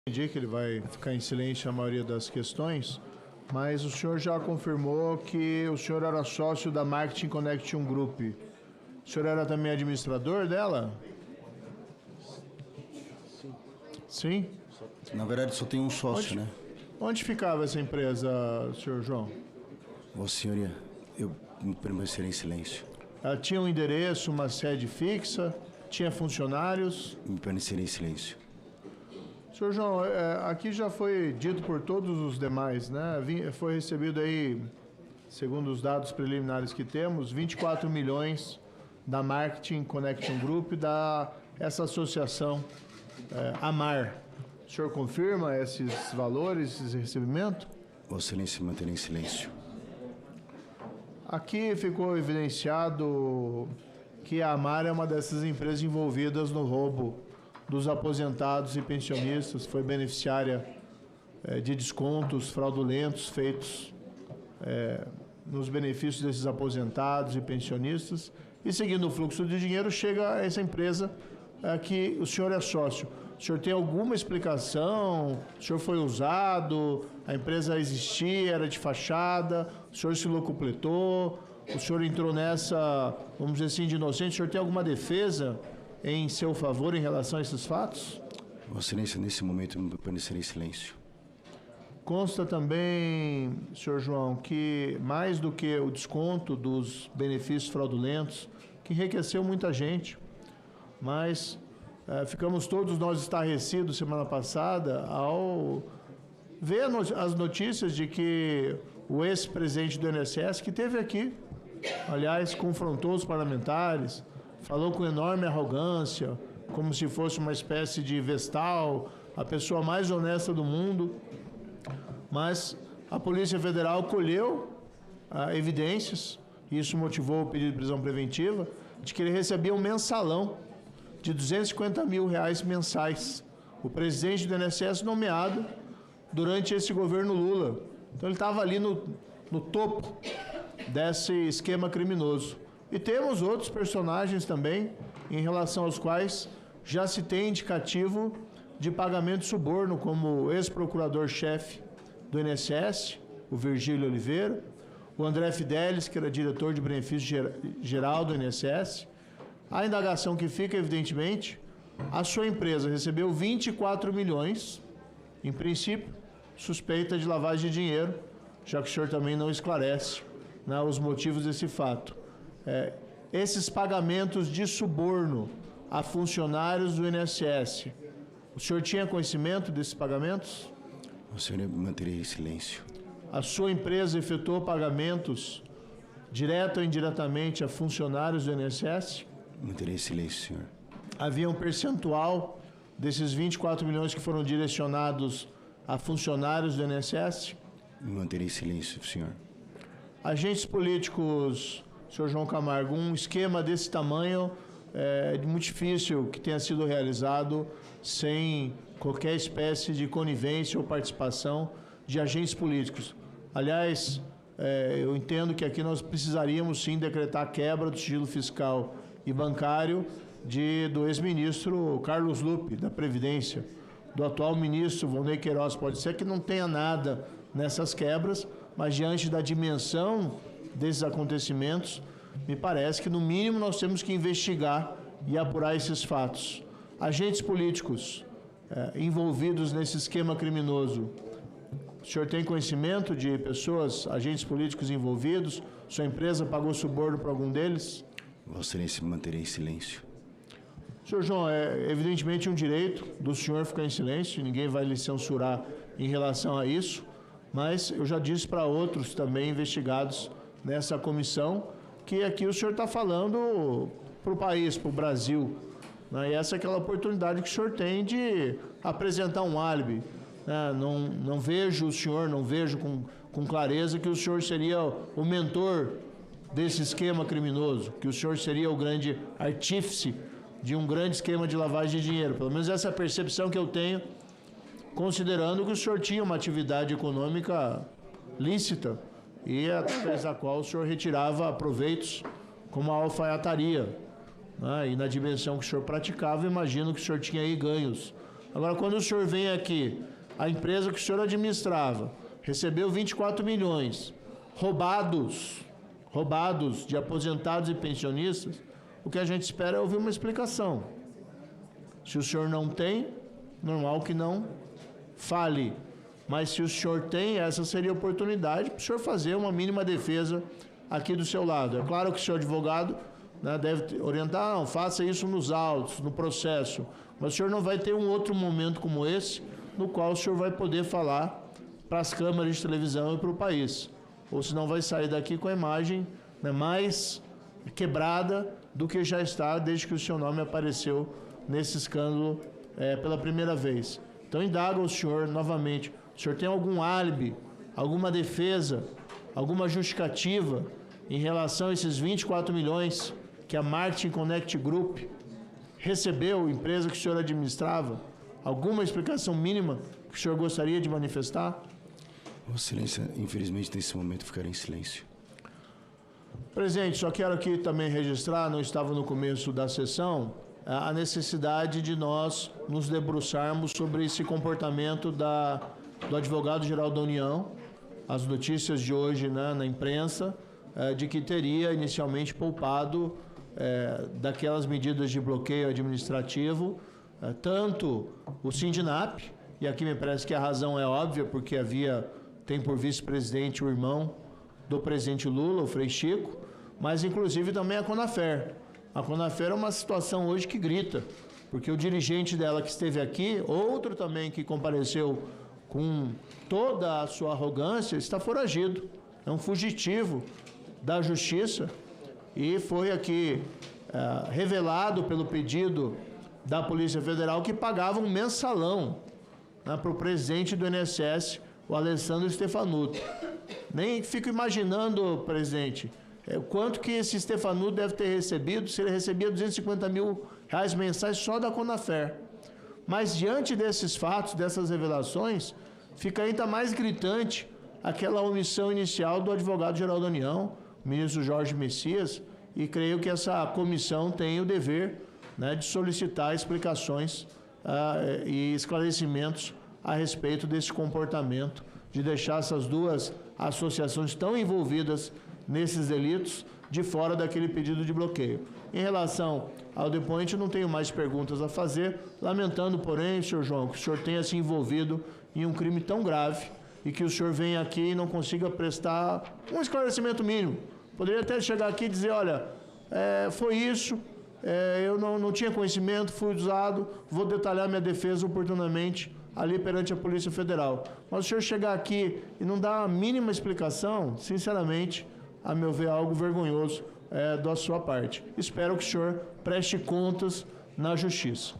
Entendi que ele vai ficar em silêncio a maioria das questões, mas o senhor já confirmou que o senhor era sócio da Marketing Connection Group. O senhor era também administrador dela? Sim? Na verdade, só tem um sócio, né? Onde ficava essa empresa, senhor João? Vossa Senhoria, eu permanecerei em silêncio. Ela tinha um endereço, uma sede fixa, tinha funcionários? Me permanecerei em silêncio. Senhor João, aqui já foi dito por todos os demais, né? Foi recebido aí, segundo os dados preliminares que temos, 24 milhões da Marketing Connection Group, essa associação AMAR. O senhor confirma esses valores, esse recebimento? Vossa Excelência, me manterei em silêncio. Aqui ficou evidenciado que a AMAR é uma dessas empresas envolvidas no roubo dos aposentados e pensionistas, foi beneficiária de descontos fraudulentos feitos nos benefícios desses aposentados e pensionistas, e seguindo o fluxo de dinheiro chega a essa empresa que o senhor é sócio. O senhor tem alguma explicação? O senhor foi usado? A empresa existia, era de fachada? O senhor se locupletou? O senhor entrou nessa, vamos dizer assim, de inocente? O senhor tem alguma defesa em seu favor em relação a esses fatos? Vossa Excelência, nesse momento, eu permanecerei em silêncio. Consta também, senhor João, que mais do que o desconto dos benefícios fraudulentos, que enriqueceu muita gente, mas ficamos todos nós estarrecidos semana passada ao ver as notícias de que o ex-presidente do INSS, que esteve aqui, aliás, confrontou os parlamentares, falou com enorme arrogância, como se fosse uma espécie de vestal, a pessoa mais honesta do mundo. Mas a Polícia Federal colheu evidências, e isso motivou o pedido de prisão preventiva, de que ele recebia um mensalão de R$250 mil mensais. O presidente do INSS nomeado durante esse governo Lula. Então ele estava ali no topo desse esquema criminoso. E temos outros personagens também, em relação aos quais já se tem indicativo de pagamento de suborno, como o ex-procurador-chefe do INSS, o Virgílio Oliveira, o André Fidelis, que era diretor de benefício geral do INSS. A indagação que fica, evidentemente, a sua empresa recebeu 24 milhões, em princípio, suspeita de lavagem de dinheiro, já que o senhor também não esclarece, né, os motivos desse fato. Esses pagamentos de suborno a funcionários do INSS, o senhor tinha conhecimento desses pagamentos? O senhor manterei em silêncio. A sua empresa efetuou pagamentos direto ou indiretamente a funcionários do INSS? Manterei em silêncio, senhor. Havia um percentual desses 24 milhões que foram direcionados a funcionários do INSS? Manterei em silêncio, senhor. Agentes políticos, senhor João Camargo, um esquema desse tamanho é muito difícil que tenha sido realizado sem qualquer espécie de conivência ou participação de agentes políticos. Aliás, eu entendo que aqui nós precisaríamos sim decretar a quebra do sigilo fiscal e bancário do ex-ministro Carlos Lupe, da Previdência, do atual ministro Volney Queiroz. Pode ser que não tenha nada nessas quebras, mas diante da dimensão desses acontecimentos, me parece que, no mínimo, nós temos que investigar e apurar esses fatos. Agentes políticos envolvidos nesse esquema criminoso, o senhor tem conhecimento de pessoas, agentes políticos envolvidos? Sua empresa pagou suborno para algum deles? Vossa Excelência, me manterei em silêncio. Senhor João, é evidentemente um direito do senhor ficar em silêncio, ninguém vai lhe censurar em relação a isso, mas eu já disse para outros também investigados nessa comissão que aqui o senhor está falando para o país, para o Brasil, né? E essa é aquela oportunidade que o senhor tem de apresentar um álibi. Não vejo o senhor, não vejo com clareza que o senhor seria o mentor desse esquema criminoso, que o senhor seria o grande artífice de um grande esquema de lavagem de dinheiro. Pelo menos essa é a percepção que eu tenho, considerando que o senhor tinha uma atividade econômica lícita e através da qual o senhor retirava proveitos como a alfaiataria, né? E na dimensão que o senhor praticava, imagino que o senhor tinha aí ganhos Agora, quando o senhor vem aqui, a empresa que o senhor administrava recebeu 24 milhões roubados de aposentados e pensionistas, o que a gente espera é ouvir uma explicação. Se o senhor não tem, normal que não fale. Mas se o senhor tem, essa seria a oportunidade para o senhor fazer uma mínima defesa aqui do seu lado. É claro que o senhor advogado, né, deve orientar, não, faça isso nos autos, no processo. Mas o senhor não vai ter um outro momento como esse, no qual o senhor vai poder falar para as câmaras de televisão e para o país. Ou senão vai sair daqui com a imagem, né, mais quebrada do que já está desde que o seu nome apareceu nesse escândalo pela primeira vez. Então, indago ao senhor novamente, o senhor tem algum álibi, alguma defesa, alguma justificativa em relação a esses 24 milhões que a Marketing Connect Group recebeu, empresa que o senhor administrava? Alguma explicação mínima que o senhor gostaria de manifestar? Vossa Excelência, infelizmente, nesse momento, ficarei em silêncio. Presidente, só quero aqui também registrar, não estava no começo da sessão, a necessidade de nós nos debruçarmos sobre esse comportamento do advogado-geral da União, as notícias de hoje, né, na imprensa, de que teria inicialmente poupado daquelas medidas de bloqueio administrativo, tanto o Sindinap, e aqui me parece que a razão é óbvia, porque tem por vice-presidente o irmão do presidente Lula, o Frei Chico, mas inclusive também a Conafer. A Conafer é uma situação hoje que grita, porque o dirigente dela que esteve aqui, outro também que compareceu com toda a sua arrogância, está foragido. É um fugitivo da justiça e foi aqui revelado pelo pedido da Polícia Federal que pagava um mensalão, né, para o presidente do INSS, o Alessandro Stefanuto. Nem fico imaginando, presidente, quanto que esse Stefanuto deve ter recebido, se ele recebia 250 mil reais mensais só da Conafer. Mas diante desses fatos, dessas revelações, fica ainda mais gritante aquela omissão inicial do advogado-geral da União, o ministro Jorge Messias, e creio que essa comissão tem o dever, né, de solicitar explicações e esclarecimentos a respeito desse comportamento, de deixar essas duas associações tão envolvidas nesses delitos de fora daquele pedido de bloqueio. Em relação ao depoente, não tenho mais perguntas a fazer, lamentando, porém, senhor João, que o senhor tenha se envolvido em um crime tão grave e que o senhor venha aqui e não consiga prestar um esclarecimento mínimo. Poderia até chegar aqui e dizer, olha, foi isso, eu não tinha conhecimento, fui usado, vou detalhar minha defesa oportunamente ali perante a Polícia Federal. Mas o senhor chegar aqui e não dar a mínima explicação, sinceramente, a meu ver, é algo vergonhoso da sua parte. Espero que o senhor preste contas na Justiça.